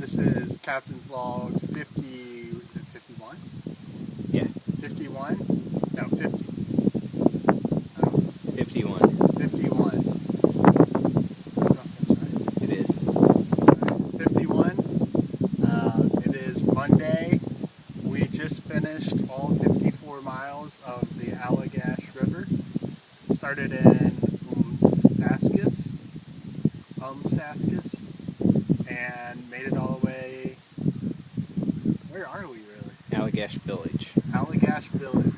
This is Captain's Log 50, is it 51? Yeah. 51? No, 50. 51. 51. I don't know if that's right. It is. 51. It is Monday. We just finished all 54 miles of the Allagash River. Started in Saskis, and made it all the way. Where are we really? Allagash Village. Allagash Village.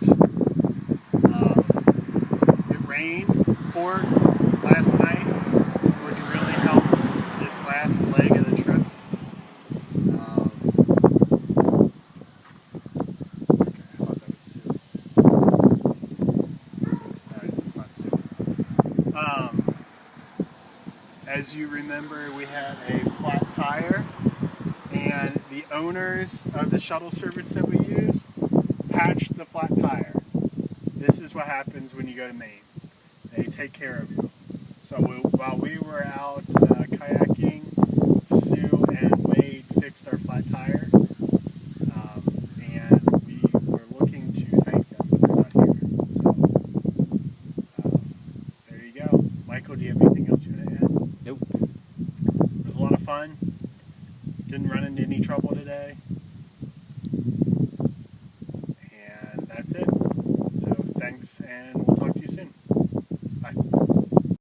It rained, poured last night, which really helped this last leg of the trip. Okay, I thought that was silly. Alright, it's not silly. As you remember, we had a flat tire, and the owners of the shuttle service that we used patched the flat tire. This is what happens when you go to Maine. They take care of you. So while we were out kayaking, Sue and Wade fixed our flat tire, and we were looking to thank them, but they're not here. So there you go. Michael, do you have anything else you want to add? Nope. It was a lot of fun. Didn't run into any trouble today. And that's it. So thanks and